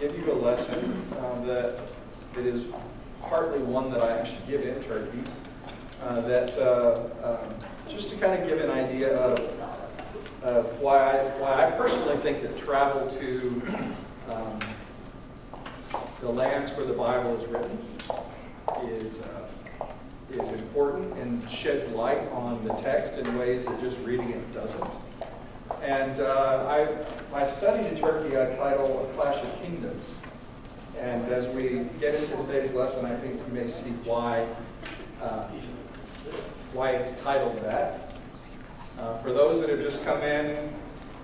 give you a lesson that it is partly one that I actually give in Turkey, just to kind of give an idea of why I personally think that travel to the lands where the Bible is written is important and sheds light on the text in ways that just reading it doesn't. And my study in Turkey I title A Clash of Kingdoms. And as we get into today's lesson, I think you may see why it's titled that. For those that have just come in,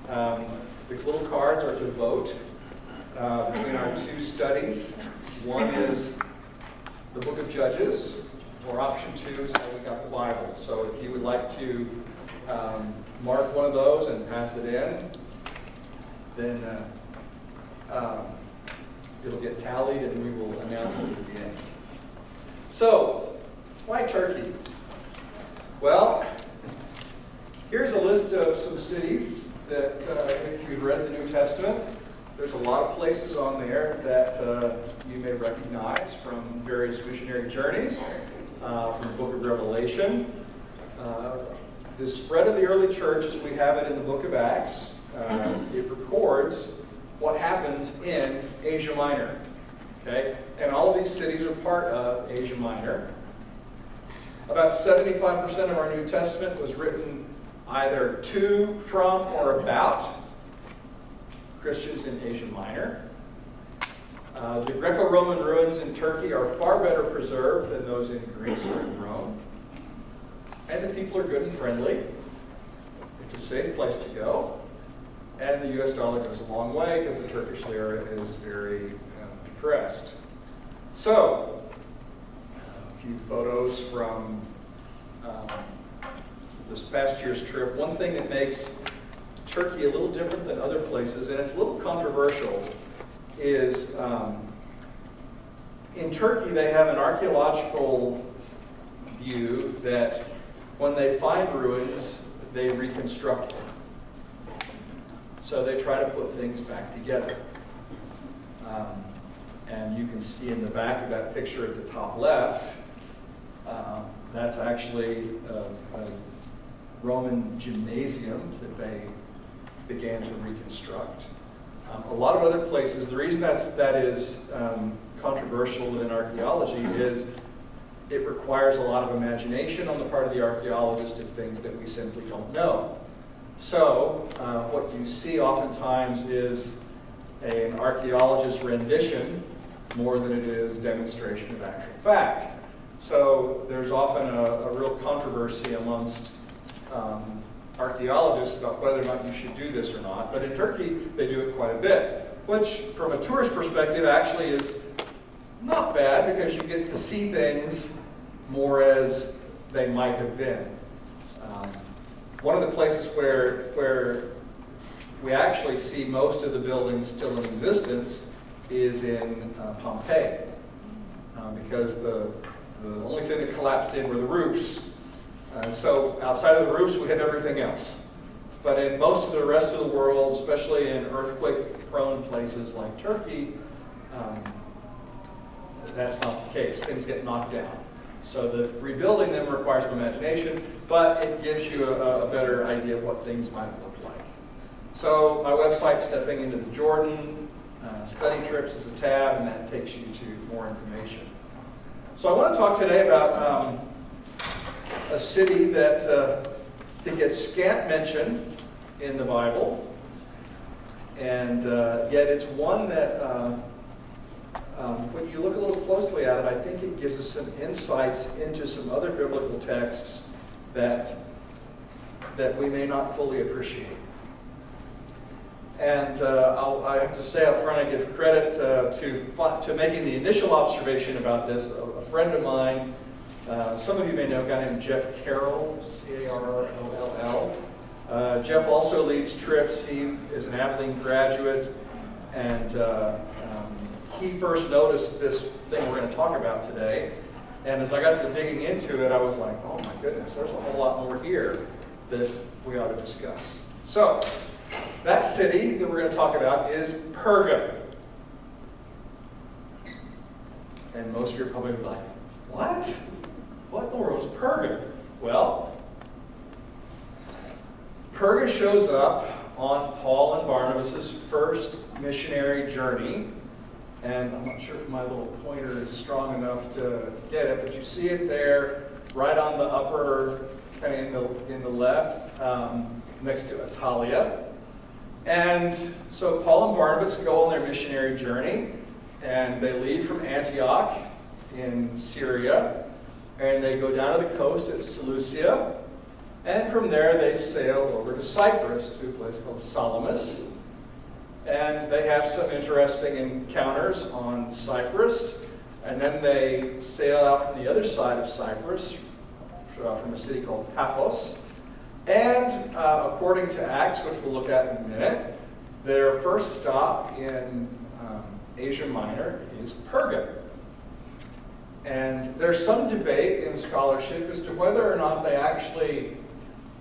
the little cards are to vote between our two studies. One is the book of Judges, or option 2 is how we got the Bible. So if you would like to mark one of those and pass it in, then it'll get tallied and we will announce it at the end. So, why Turkey? Well, here's a list of some cities that, if you've read the New Testament, there's a lot of places on there that you may recognize from various missionary journeys, from the book of Revelation. The spread of the early church, as we have it in the book of Acts, it records what happens in Asia Minor. Okay? And all of these cities are part of Asia Minor. About 75% of our New Testament was written either to, from, or about Christians in Asia Minor. The Greco-Roman ruins in Turkey are far better preserved than those in Greece or in Rome. And the people are good and friendly. It's a safe place to go. And the US dollar goes a long way because the Turkish lira is very depressed. So, a few photos from this past year's trip. One thing that makes Turkey a little different than other places, and it's a little controversial, is in Turkey they have an archaeological view that when they find ruins, they reconstruct them. So they try to put things back together. And you can see in the back of that picture at the top left, that's actually a Roman gymnasium that they began to reconstruct. A lot of other places, the reason that is controversial in archaeology is it requires a lot of imagination on the part of the archaeologist of things that we simply don't know. So, what you see oftentimes is an archaeologist's rendition more than it is demonstration of actual fact. So, there's often a real controversy amongst archaeologists about whether or not you should do this or not. But in Turkey, they do it quite a bit, which from a tourist perspective actually is not bad because you get to see things more as they might have been. One of the places where we actually see most of the buildings still in existence is in Pompeii, because the only thing that collapsed in were the roofs. So outside of the roofs, we had everything else. But in most of the rest of the world, especially in earthquake-prone places like Turkey, that's not the case. Things get knocked down. So the rebuilding them requires some imagination, but it gives you a better idea of what things might look like. So my website, Stepping into the Jordan, study trips is a tab, and that takes you to more information. So I want to talk today about a city that gets scant mention in the Bible, and yet it's one that when you look a little closely at it, I think it gives us some insights into some other biblical texts that we may not fully appreciate. And I have to say up front, I give credit to making the initial observation about this. A friend of mine, some of you may know a guy named Jeff Carroll, C-A-R-R-O-L-L. Jeff also leads trips. He is an Abilene graduate, and he first noticed this thing we're going to talk about today. And as I got to digging into it, I was like, oh my goodness, there's a whole lot more here that we ought to discuss. So, that city that we're going to talk about is Perga. And most of you are probably like, what? What in the world is Perga? Well, Perga shows up on Paul and Barnabas' first missionary journey. And I'm not sure if my little pointer is strong enough to get it, but you see it there, right on the upper, kind of in the left, next to Italia. And so Paul and Barnabas go on their missionary journey, and they leave from Antioch in Syria, and they go down to the coast at Seleucia, and from there they sail over to Cyprus, to a place called Salamis. And they have some interesting encounters on Cyprus, and then they sail out from the other side of Cyprus, from a city called Paphos. And according to Acts, which we'll look at in a minute, their first stop in Asia Minor is Perga. And there's some debate in scholarship as to whether or not they actually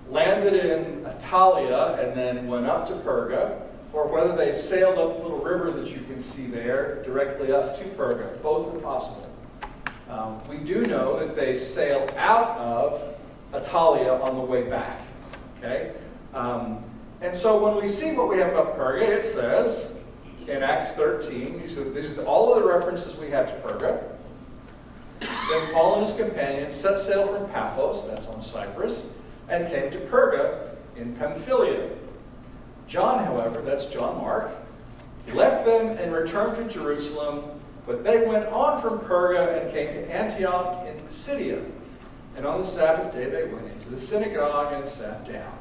landed in Italia and then went up to Perga, or whether they sailed up the little river that you can see there directly up to Perga. Both are possible. We do know that they sailed out of Italia on the way back. Okay? And so when we see what we have about Perga, it says in Acts 13, so these are all of the references we have to Perga. Then Paul and his companions set sail from Paphos, that's on Cyprus, and came to Perga in Pamphylia. John, however, that's John Mark, left them and returned to Jerusalem, but they went on from Perga and came to Antioch in Pisidia. And on the Sabbath day they went into the synagogue and sat down.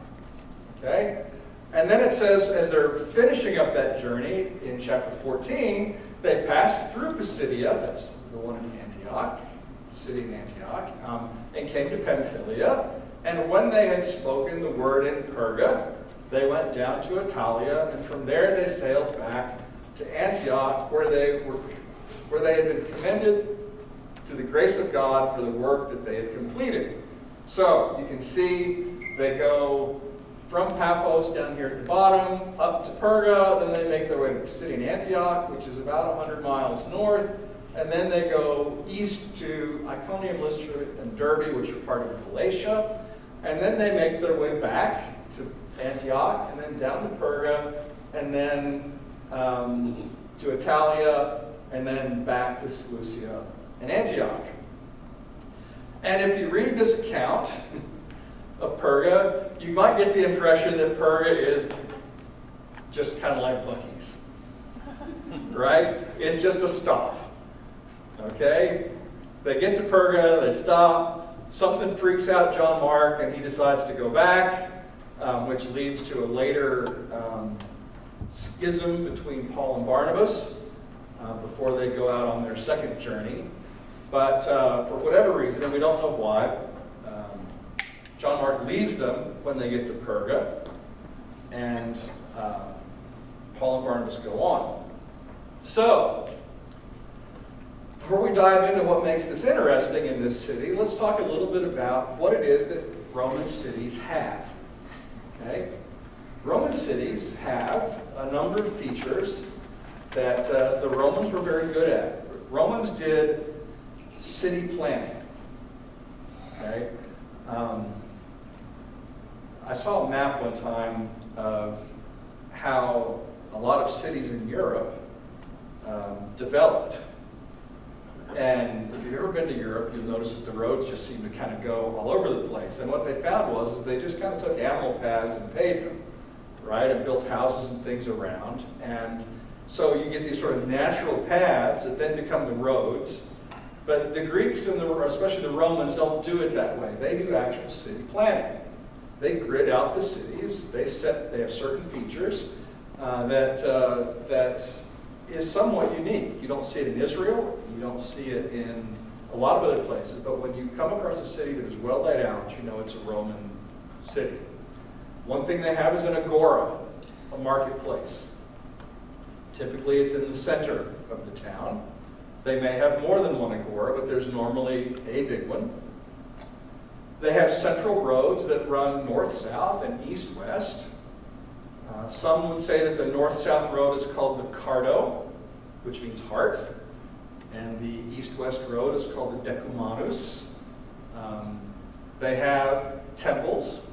Okay? And then it says, as they're finishing up that journey in chapter 14, they passed through Pisidia, that's the one in Antioch, city in Antioch, and came to Pamphylia. And when they had spoken the word in Perga, they went down to Italia, and from there they sailed back to Antioch, where they had been commended to the grace of God for the work that they had completed. So you can see they go from Paphos down here at the bottom, up to Perga, then they make their way to the city in Antioch, which is about 100 miles north, and then they go east to Iconium, Lystra, and Derbe, which are part of Galatia, and then they make their way back to Antioch, and then down to Perga, and then to Italia, and then back to Seleucia and Antioch. And if you read this account of Perga, you might get the impression that Perga is just kind of like Buc-ee's, right? It's just a stop, okay? They get to Perga, they stop, something freaks out John Mark, and he decides to go back, which leads to a later schism between Paul and Barnabas before they go out on their second journey. But for whatever reason, and we don't know why, John Mark leaves them when they get to Perga, and Paul and Barnabas go on. So, before we dive into what makes this interesting in this city, let's talk a little bit about what it is that Roman cities have. Okay? Roman cities have a number of features that the Romans were very good at. Romans did city planning. Okay? I saw a map one time of how a lot of cities in Europe developed. And if you've ever been to Europe, you'll notice that the roads just seem to kind of go all over the place. And what they found was they just kind of took animal paths and paved them, right? And built houses and things around. And so you get these sort of natural paths that then become the roads. But the Greeks, and especially the Romans, don't do it that way. They do actual city planning. They grid out the cities. They have certain features that is somewhat unique. You don't see it in Israel. You don't see it in a lot of other places. But when you come across a city that is well laid out, you know it's a Roman city. One thing they have is an agora, a marketplace. Typically, it's in the center of the town. They may have more than one agora, but there's normally a big one. They have central roads that run north-south and east-west. Some would say that the north-south road is called the Cardo, which means heart. And the east-west road is called the Decumanus. They have temples.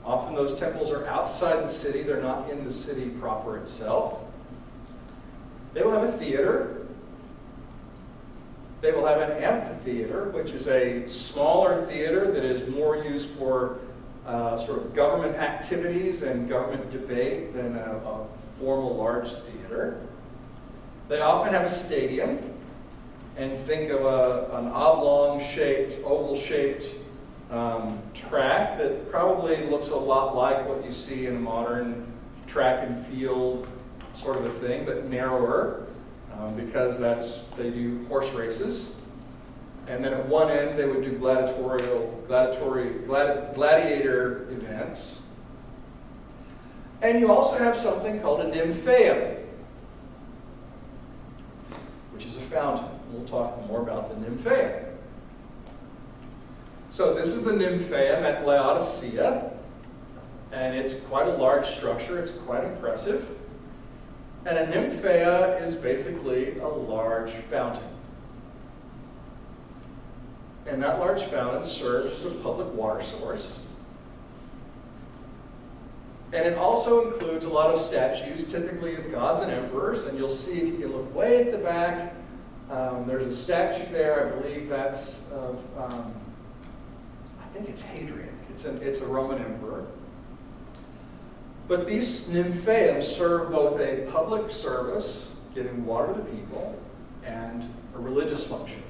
Often those temples are outside the city. They're not in the city proper itself. They will have a theater. They will have an amphitheater, which is a smaller theater that is more used for sort of government activities and government debate than a formal large theater. They often have a stadium, and think of an oblong-shaped, oval-shaped track that probably looks a lot like what you see in a modern track and field sort of a thing, but narrower, because they do horse races. And then at one end, they would do gladiator events. And you also have something called a nymphaeum, which is a fountain. We'll talk more about the nymphaeum. So this is the nymphaeum at Laodicea, and it's quite a large structure. It's quite impressive. And a nymphaea is basically a large fountain. And that large fountain serves as a public water source. And it also includes a lot of statues, typically of gods and emperors. And you'll see, if you look way at the back, there's a statue there. I believe that's of, I think it's Hadrian. It's a Roman emperor. But these nymphaeums serve both a public service, giving water to the people, and a religious function.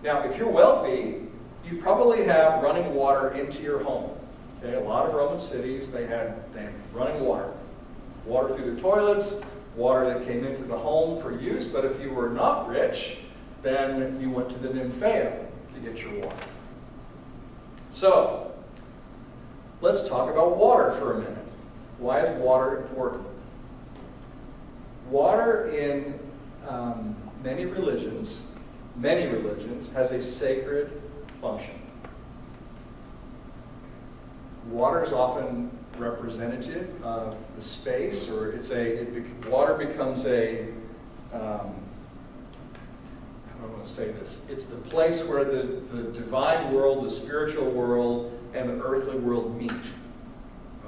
Now, if you're wealthy, you probably have running water into your home. Okay, a lot of Roman cities, they had running water. Water through their toilets, water that came into the home for use. But if you were not rich, then you went to the nymphaeum to get your water. So, let's talk about water for a minute. Why is water important? Water in many religions, has a sacred function. Water is often representative of the space, or water becomes a, I don't want to say this, it's the place where the divine world, the spiritual world, and the earthly world meet.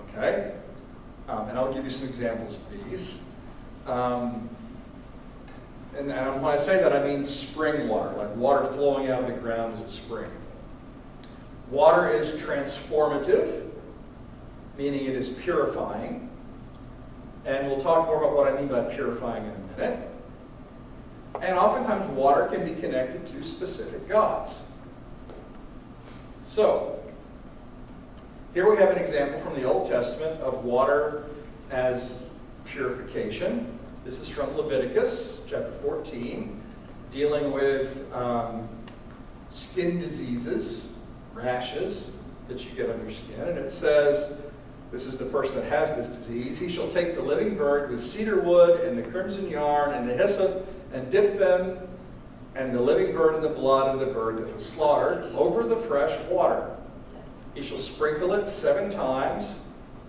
Okay? And I'll give you some examples of these. And when I say that, I mean spring water, like water flowing out of the ground as a spring. Water is transformative, meaning it is purifying. And we'll talk more about what I mean by purifying in a minute. And oftentimes water can be connected to specific gods. So, here we have an example from the Old Testament of water as purification. This is from Leviticus chapter 14, dealing with skin diseases, rashes that you get on your skin. And it says, this is the person that has this disease, he shall take the living bird with cedar wood and the crimson yarn and the hyssop and dip them and the living bird in the blood of the bird that was slaughtered over the fresh water. He shall sprinkle it 7 times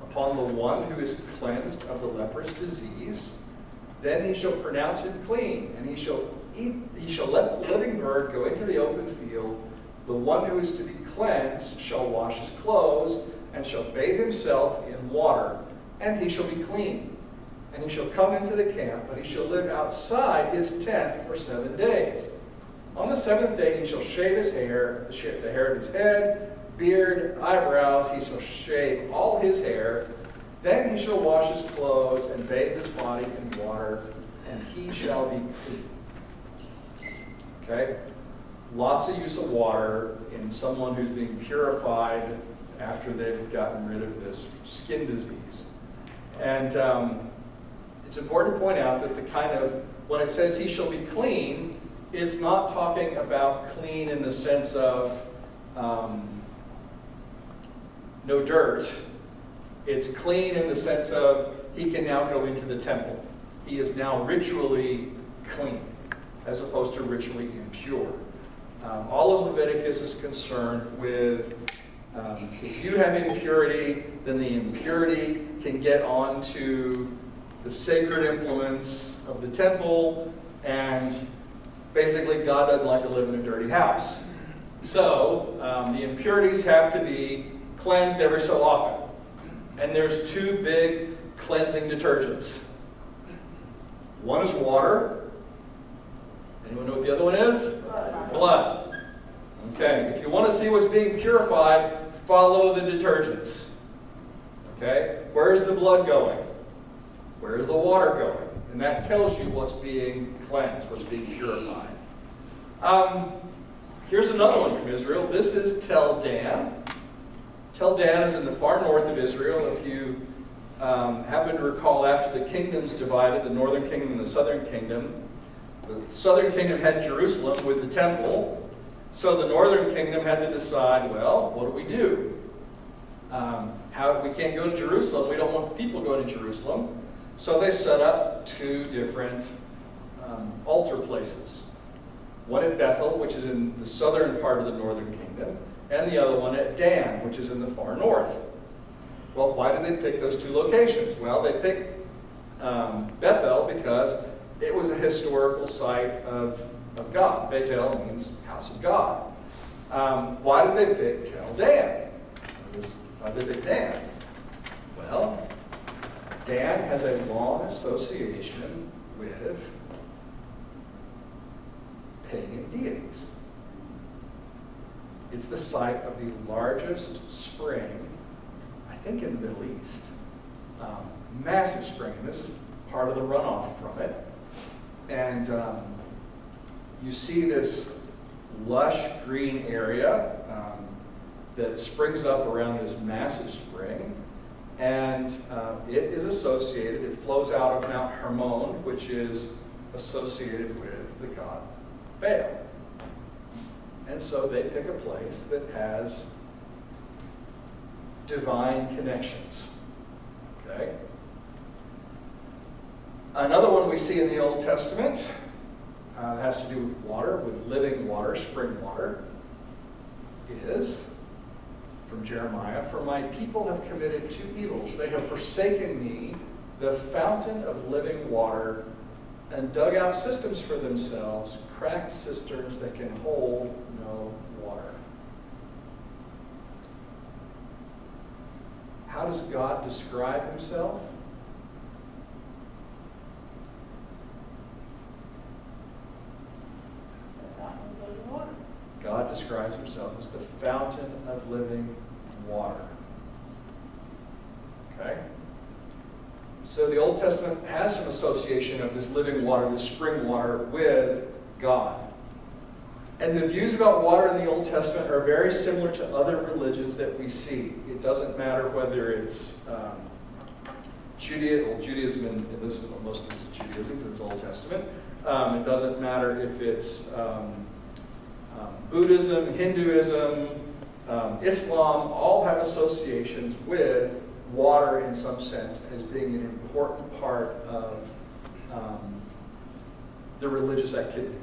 upon the one who is cleansed of the leprous disease. Then he shall pronounce him clean, and he shall let the living bird go into the open field. The one who is to be cleansed shall wash his clothes, and shall bathe himself in water, and he shall be clean. And he shall come into the camp, but he shall live outside his tent for 7 days. On the 7th day he shall shave his hair, the hair of his head, beard, eyebrows, he shall shave all his hair. Then he shall wash his clothes and bathe his body in water, and he shall be clean. Okay? Lots of use of water in someone who's being purified after they've gotten rid of this skin disease. And it's important to point out that when it says he shall be clean, it's not talking about clean in the sense of no dirt. It's clean in the sense of he can now go into the temple. He is now ritually clean, as opposed to ritually impure. All of Leviticus is concerned with if you have impurity, then the impurity can get onto the sacred implements of the temple, and Basically, God doesn't like to live in a dirty house. So the impurities have to be cleansed every so often. And there's two big cleansing detergents. One is water. Anyone know what the other one is? Blood. Okay, if you want to see what's being purified, follow the detergents. Okay, where's the blood going? Where's the water going? And that tells you what's being cleansed, what's being purified. Here's another one from Israel. This is Tel Dan. Tel Dan is in the far north of Israel. If you happen to recall, after the kingdoms divided, the northern kingdom and the southern kingdom had Jerusalem with the temple. So the northern kingdom had to decide, well, what do we do? We can't go to Jerusalem. We don't want the people going to Jerusalem. So they set up two different altar places. One at Bethel, which is in the southern part of the northern kingdom, and the other one at Dan, which is in the far north. Well, why did they pick those two locations? Well, they picked Bethel because it was a historical site of God. Bethel means house of God. Why did they pick Tel Dan? Why did they pick Dan? Well, Dan has a long association with pagan deities. It's the site of the largest spring, I think, in the Middle East. Massive spring, and this is part of the runoff from it. And you see this lush green area that springs up around this massive spring. And it is associated, it flows out of Mount Hermon, which is associated with the god Baal. And so they pick a place that has divine connections. Okay? Another one we see in the Old Testament has to do with water, with living water, spring water, is from Jeremiah, "For my people have committed two evils. They have forsaken me, the fountain of living water, and dug out systems for themselves, cracked cisterns that can hold no water." How does God describe himself? God describes himself as the fountain of living water. Okay? So the Old Testament has some association of this living water, this spring water, with God. And the views about water in the Old Testament are very similar to other religions that we see. It doesn't matter whether it's Judaism, and most of this is Judaism because it's Old Testament. It doesn't matter if it's Buddhism, Hinduism, Islam, all have associations with water in some sense as being an important part of the religious activity.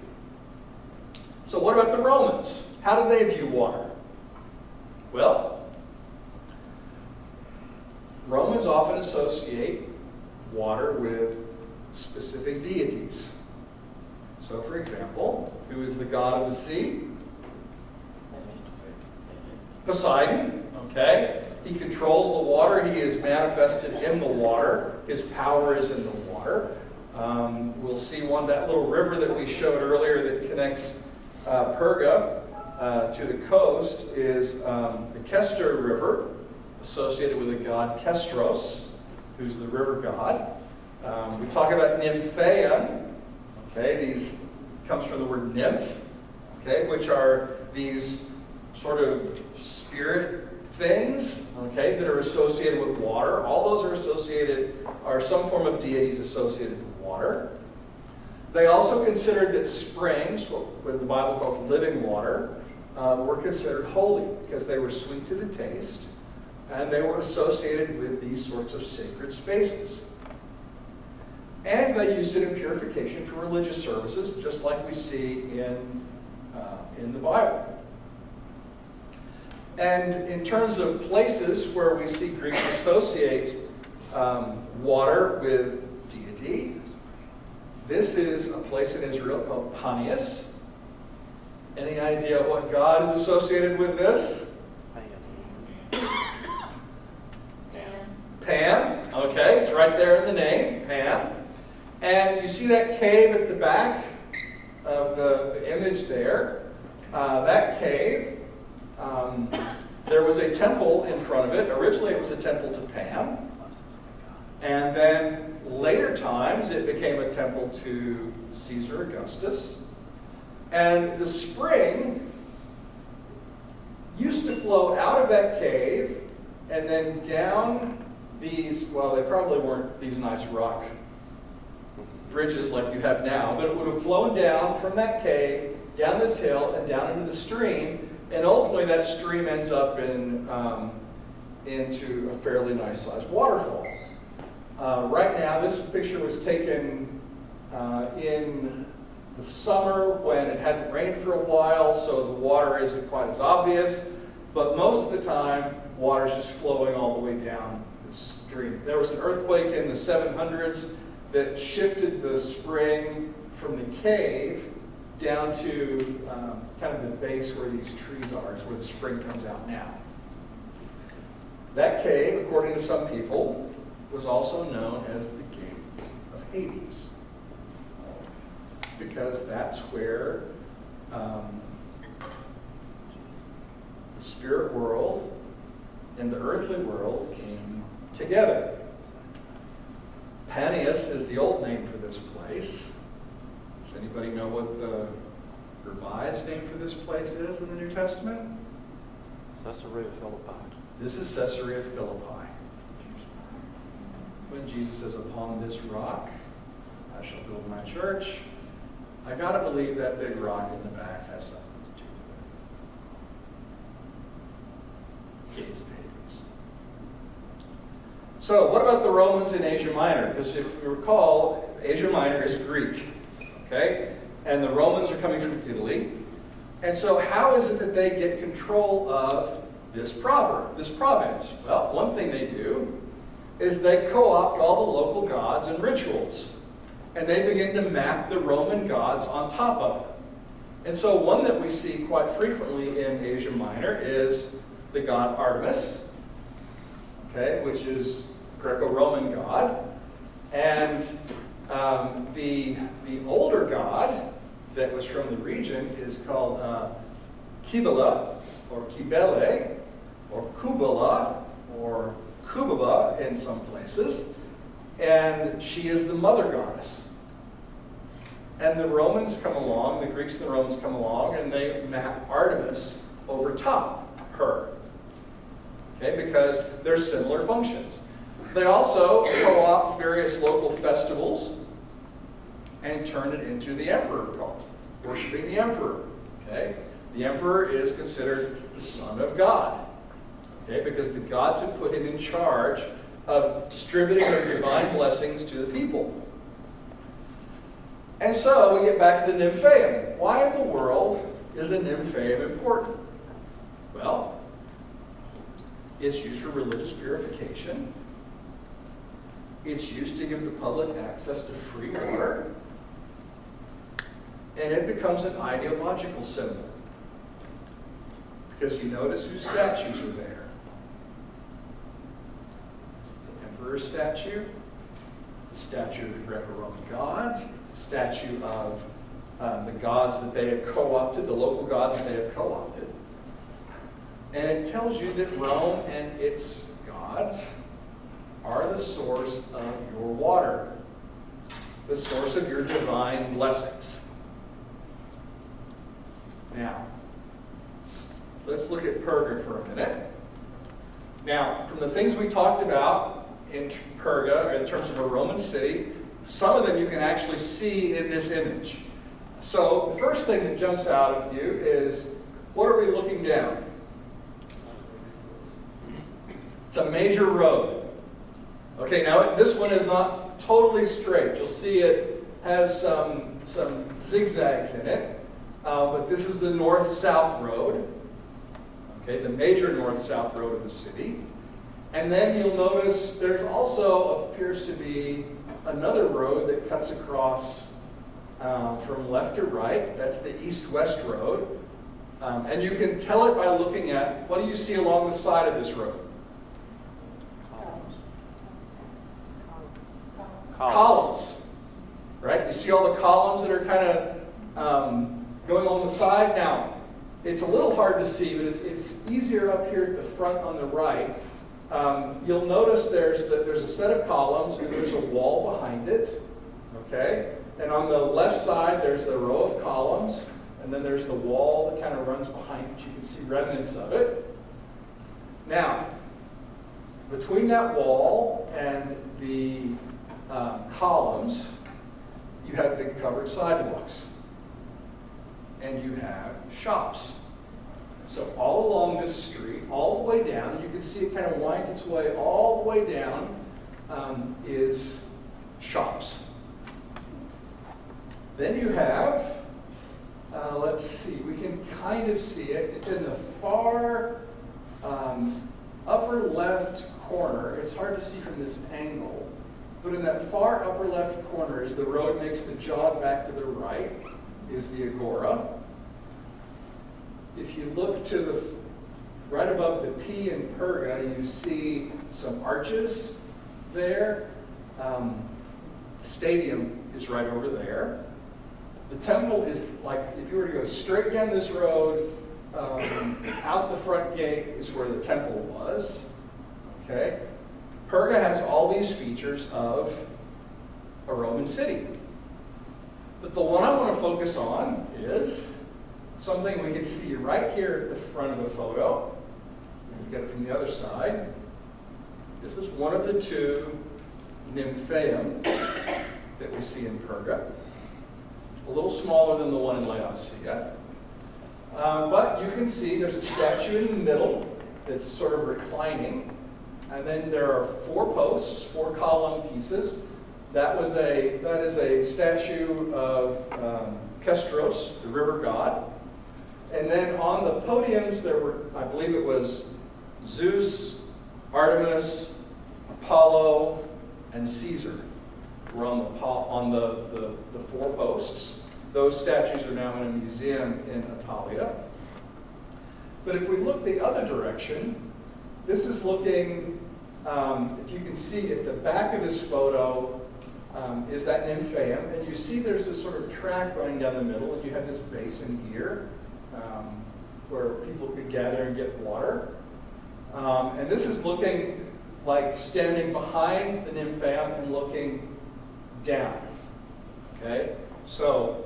So what about the Romans? How did they view water? Well, Romans often associate water with specific deities. So for example, who is the god of the sea? Poseidon, okay? He controls the water. He is manifested in the water. His power is in the water. We'll see that little river that we showed earlier that connects Perga to the coast is the Kestor River, associated with the god Kestros, who's the river god. We talk about Nymphaeon. Okay, these comes from the word nymph, okay, which are these sort of spirit things, okay, that are associated with water. All those are some form of deities associated with water. They also considered that springs, what the Bible calls living water, were considered holy because they were sweet to the taste, and they were associated with these sorts of sacred spaces. And they used it in purification for religious services, just like we see in the Bible. And in terms of places where we see Greeks associate water with deity, this is a place in Israel called Panias. Any idea what god is associated with this? Pan. Okay, it's right there in the name, Pan. And you see that cave at the back of the image there? That cave, there was a temple in front of it. Originally it was a temple to Pan. And then later times it became a temple to Caesar Augustus. And the spring used to flow out of that cave and then down these, well, they probably weren't these nice rock bridges like you have now, but it would have flown down from that cave, down this hill, and down into the stream, and ultimately that stream ends up into a fairly nice-sized waterfall. Right now, this picture was taken in the summer when it hadn't rained for a while, so the water isn't quite as obvious, but most of the time, water is just flowing all the way down the stream. There was an earthquake in the 700s that shifted the spring from the cave down to kind of the base where these trees are, is where the spring comes out now. That cave, according to some people, was also known as the Gates of Hades, because that's where the spirit world and the earthly world came together. Panias is the old name for this place. Does anybody know what the revised name for this place is in the New Testament? Caesarea Philippi. This is Caesarea Philippi. When Jesus says, "Upon this rock I shall build my church," I gotta believe that big rock in the back has something to do with it. Gates of Hades. So, what about the Romans in Asia Minor? Because if you recall, Asia Minor is Greek, okay? And the Romans are coming from Italy. And so, how is it that they get control of this province? Well, one thing they do is they co-opt all the local gods and rituals. And they begin to map the Roman gods on top of it. And so one that we see quite frequently in Asia Minor is the god Artemis, okay, which is Greco-Roman god. And the older god that was from the region is called Kibele, or Kibele, or Kubala, or Kubaba in some places. And she is the mother goddess. And the Romans come along, the Greeks and the Romans come along, and they map Artemis over top her. Okay, because they're similar functions. They also co-opt various local festivals and turn it into the emperor cult, worshiping the emperor. Okay? The emperor is considered the son of God. Okay, because the gods have put him in charge of distributing their divine blessings to the people. And so we get back to the Nymphaeum. Why in the world is the Nymphaeum important? Well, it's used for religious purification. It's used to give the public access to free water. And it becomes an ideological symbol. Because you notice whose statues are there. Statue, the statue of the Greco-Roman gods, the statue of the gods that they have co-opted, the local gods that they have co-opted. And it tells you that Rome and its gods are the source of your water, the source of your divine blessings. Now, let's look at Perga for a minute. Now, from the things we talked about in Perga, or in terms of a Roman city, some of them you can actually see in this image. So the first thing that jumps out at you is, what are we looking down? It's a major road. Okay, now this one is not totally straight. You'll see it has some zigzags in it, but this is the north-south road. Okay, the major north-south road of the city. And then you'll notice there's also appears to be another road that cuts across from left to right. That's the east-west road. And you can tell it by looking at, what do you see along the side of this road? Columns, right? You see all the columns that are kind of going along the side? Now, it's a little hard to see, but it's easier up here at the front on the right. You'll notice there's a set of columns, and there's a wall behind it, okay? And on the left side, there's a row of columns, and then there's the wall that kind of runs behind it. You can see remnants of it. Now, between that wall and the columns, you have big covered sidewalks, and you have shops. So all along this street, all the way down, you can see it kind of winds its way all the way down, is shops. Then you have, let's see, we can kind of see it. It's in the far upper left corner. It's hard to see from this angle. But in that far upper left corner, as the road makes the jog back to the right, is the agora. If you look to the right above the P in Perga, you see some arches there. The stadium is right over there. The temple is like, if you were to go straight down this road, out the front gate is where the temple was. Okay? Perga has all these features of a Roman city. But the one I want to focus on is something we can see right here at the front of the photo. You get it from the other side. This is one of the two nymphaeum that we see in Perga. A little smaller than the one in Laodicea. But you can see there's a statue in the middle that's sort of reclining. And then there are 4 posts, 4 column pieces. That is a statue of Kestros, the river god. And then on the podiums there were, I believe it was Zeus, Artemis, Apollo, and Caesar were on the 4 posts. Those statues are now in a museum in Italia. But if we look the other direction, this is looking, if you can see at the back of this photo, is that nymphaeum. And you see there's this sort of track running down the middle, and you have this basin here where people could gather and get water. And this is looking like standing behind the nymphaeum and looking down. Okay? So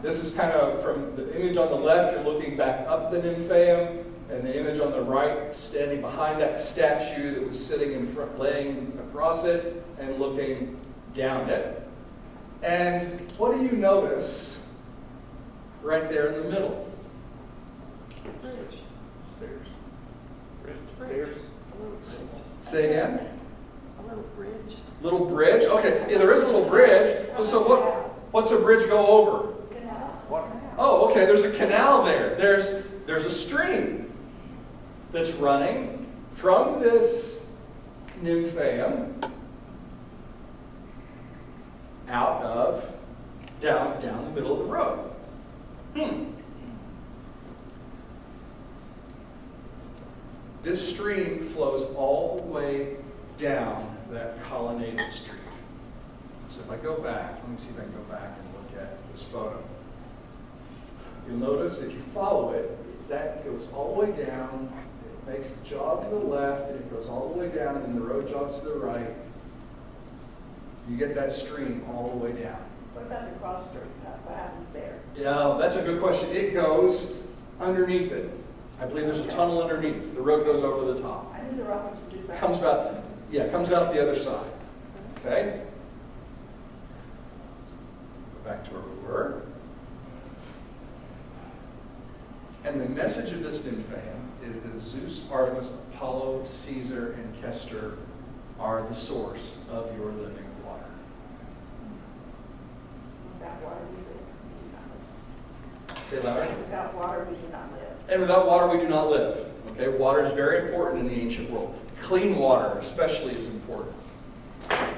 this is kind of from the image on the left, you're looking back up the nymphaeum, and the image on the right, standing behind that statue that was sitting in front, laying across it and looking down it. And what do you notice right there in the middle? Stairs. Say again? A little bridge. Little bridge? Okay, yeah, there is a little bridge. Well, so what's a bridge go over? Canal. Oh, okay, there's a canal there. There's a stream that's running from this nymphaeum out of, down the middle of the road. This stream flows all the way down that colonnaded street. So if I go back, let me see if I can go back and look at this photo. You'll notice if you follow it, that goes all the way down, it makes the jog to the left, and it goes all the way down, and the road jogs to the right. You get that stream all the way down. What about the cross street? What happens there? Yeah, that's a good question. It goes underneath it. I believe there's a tunnel underneath. The road goes over the top. I knew the Romans would do that. Comes out the other side. Okay? Go back to where we were. And the message of this nymphaeum is that Zeus, Artemis, Apollo, Caesar, and Castor are the source of your living water. Without water, we do not live. Say louder. Without water, we do not live. And without water, we do not live. Okay, water is very important in the ancient world. Clean water, especially, is important.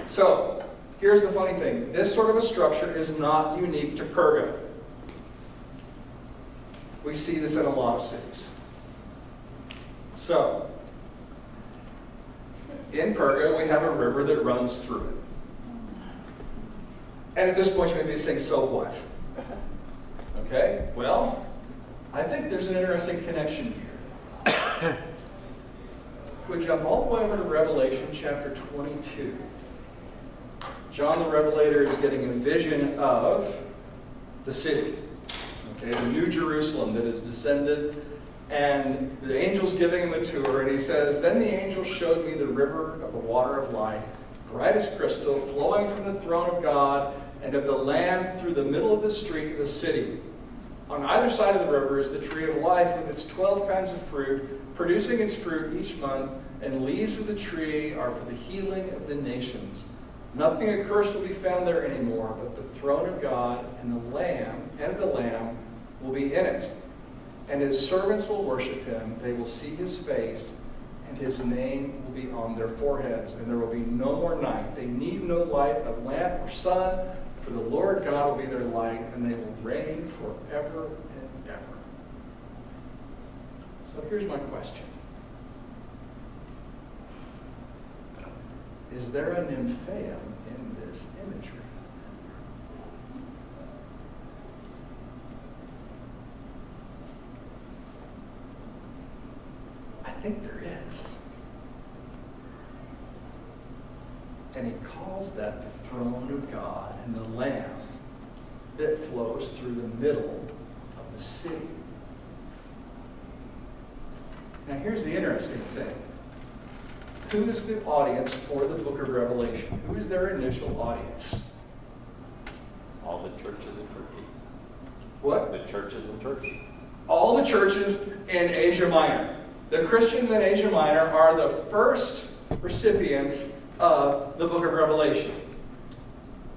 So, here's the funny thing. This sort of a structure is not unique to Perga. We see this in a lot of cities. So, in Perga, we have a river that runs through it. And at this point, you may be saying, so what? Okay, well, I think there's an interesting connection here. Could we jump all the way over to Revelation chapter 22? John the Revelator is getting a vision of the city, okay, the New Jerusalem that has descended, and the angel's giving him a tour, and he says, "Then the angel showed me the river of the water of life, bright as crystal, flowing from the throne of God and of the Lamb through the middle of the street of the city. On either side of the river is the tree of life with its 12 kinds of fruit, producing its fruit each month, and leaves of the tree are for the healing of the nations. Nothing accursed will be found there anymore, but the throne of God and the Lamb will be in it. And his servants will worship him. They will see his face, and his name will be on their foreheads. And there will be no more night. They need no light of lamp or sun, for the Lord God will be their light, and they will reign forever and ever." So here's my question. Is there a nymphaeum in this imagery? I think there is. And he calls that the throne of God and the Lamb that flows through the middle of the city. Now here's the interesting thing. Who is the audience for the book of Revelation? Who is their initial audience? All the churches in Turkey. What? The churches in Turkey. All the churches in Asia Minor. The Christians in Asia Minor are the first recipients of the book of Revelation.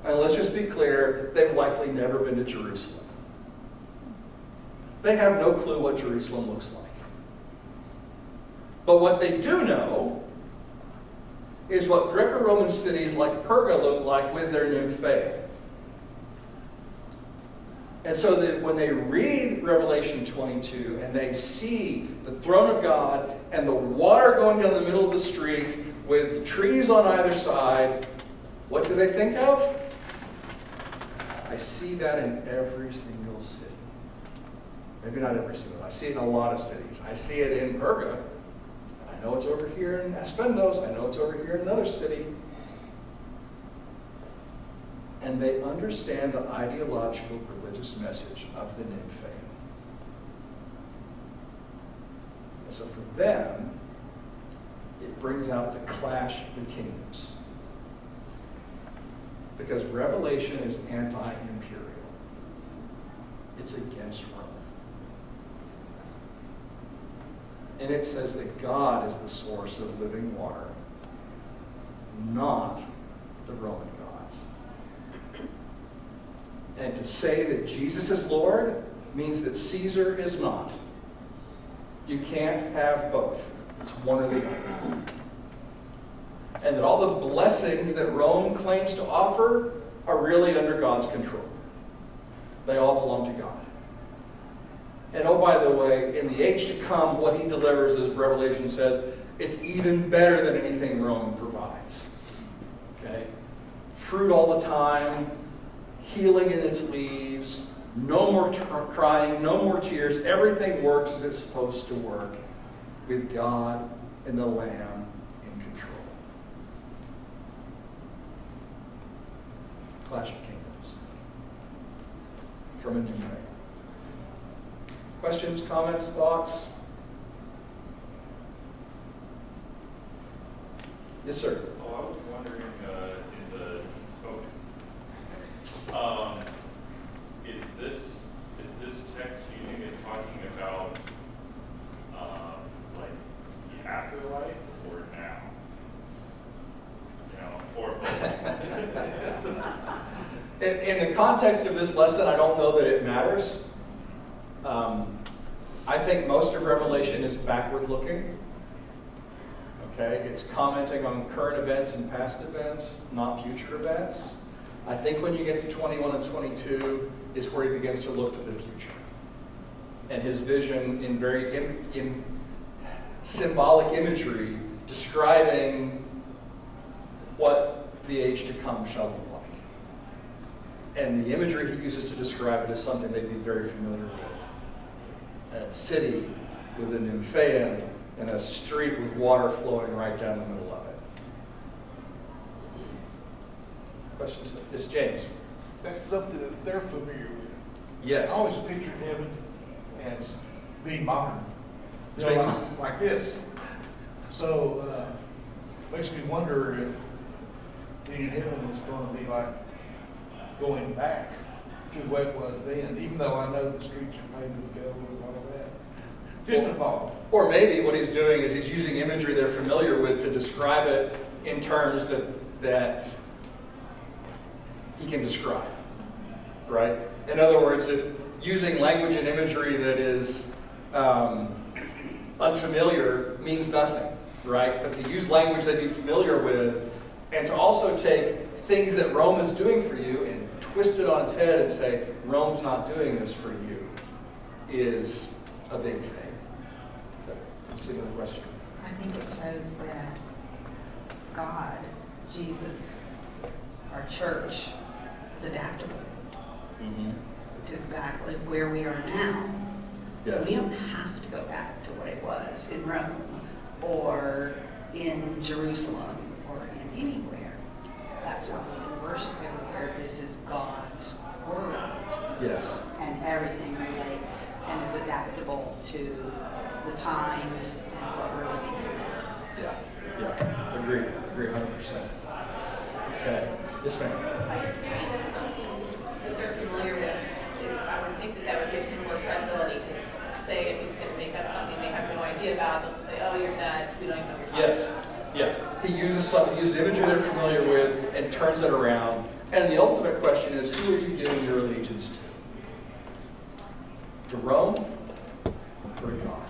And let's just be clear, they've likely never been to Jerusalem. They have no clue what Jerusalem looks like. But what they do know is what Greco-Roman cities like Perga look like with their nymphaea. And so that when they read Revelation 22 and they see the throne of God and the water going down the middle of the street with trees on either side, what do they think of? I see that in every single city. Maybe not every single. I see it in a lot of cities. I see it in Perga. I know it's over here in Aspendos. I know it's over here in another city. And they understand the ideological religious message of the nymphaeum. And so for them, it brings out the clash of the kingdoms. Because Revelation is anti-imperial. It's against Rome. And it says that God is the source of living water, not the Roman gods. And to say that Jesus is Lord means that Caesar is not. You can't have both. It's one or the other. And that all the blessings that Rome claims to offer are really under God's control. They all belong to God. And oh, by the way, in the age to come, what he delivers, as Revelation says, it's even better than anything Rome provides. Okay? Fruit all the time, healing in its leaves, no more crying, no more tears. Everything works as it's supposed to work with God and the Lamb in control. Clash of Kingdoms. From a new way. Questions, comments, thoughts? Yes, sir. Oh, I was wondering, is this text you think is talking about, like the afterlife or now? You know, or both? In the context of this lesson, I don't know that it matters. I think most of Revelation is backward looking. Okay, it's commenting on current events and past events, not future events. I think when you get to 21 and 22 is where he begins to look to the future. and his vision in very in symbolic imagery describing what the age to come shall look like. And the imagery he uses to describe it is something they'd be very familiar with. A city with a nymphaeum and a street with water flowing right down the middle of it. Questions? Yes, James. That's something that they're familiar with. Yes. I always pictured heaven as being modern, you know, Being like this. So, makes me wonder if being in heaven is going to be like going back to what it was then, even though I know the streets are paved with gold and all of that. Just a thought. Or maybe what he's doing is he's using imagery they're familiar with to describe it in terms that he can describe, right? In other words, if using language and imagery that is unfamiliar means nothing, right? But to use language that you're familiar with and to also take things that Rome is doing for you and twist it on its head and say, Rome's not doing this for you, is a big thing. Let's see another question. I think it shows that God, Jesus, our church is adaptable to exactly where we are now. Yes. We don't have to go back to what it was in Rome or in Jerusalem or in anywhere. That's why we can worship everywhere. This is God's world. Yes. And everything relates and is adaptable to the times and what we're living in now. Yeah. Agree 100%. Okay. Yes, ma'am. By giving them something that they're familiar with, I would think that that would give him more credibility. Because say if he's going to make up something they have no idea about, they'll say, "Oh, you're nuts. We don't even know what you're talking Yes. about." Yeah. He uses imagery they're familiar with and turns it around. And the ultimate question is, who are you giving your allegiance to? To Rome or to God?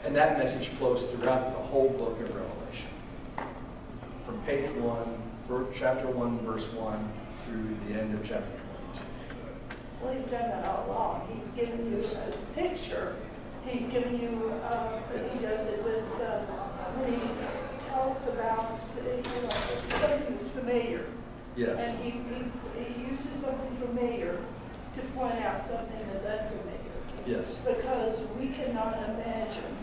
And that message flows throughout the whole book of Revelation. From page 1, chapter 1, verse 1, through the end of chapter 22. Well, he's done that all along. He's given you a picture. He's given you, he does it with, when he talks about, something that's familiar. Yes. And he uses something familiar to point out something that's unfamiliar. Yes. Because we cannot imagine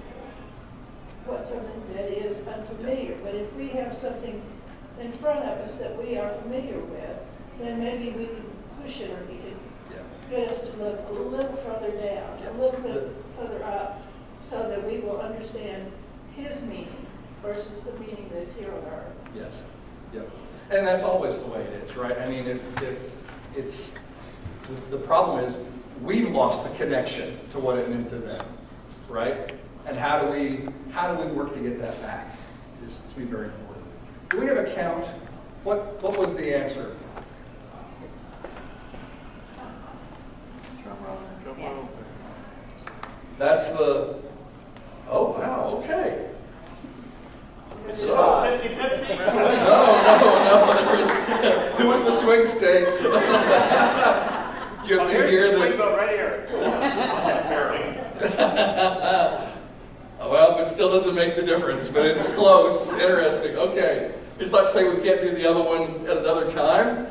what something that is unfamiliar. But if we have something in front of us that we are familiar with, then maybe we can push it, or he can get us to look a little further down, a little bit further up, so that we will understand his meaning versus the meaning that's here on earth. Yes. Yep. And that's always the way it is, right? I mean, if it's the problem is we've lost the connection to what it meant to them, right? And how do we work to get that back? Is to be very important. Do we have a count? What was the answer? That's the. Oh wow! Okay. So, no. Who was the swing state? Do you have two here? Right here. Well, it still doesn't make the difference, but it's close. Interesting. Okay. It's not to say we can't do the other one at another time.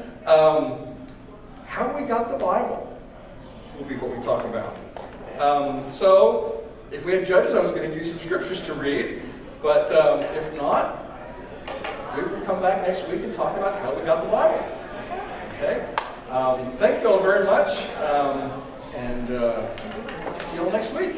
How we got the Bible will be what we talk about. So, if we had judges, I was going to give you some scriptures to read. But if not, we will come back next week and talk about how we got the Bible. Okay? Thank you all very much. And see you all next week.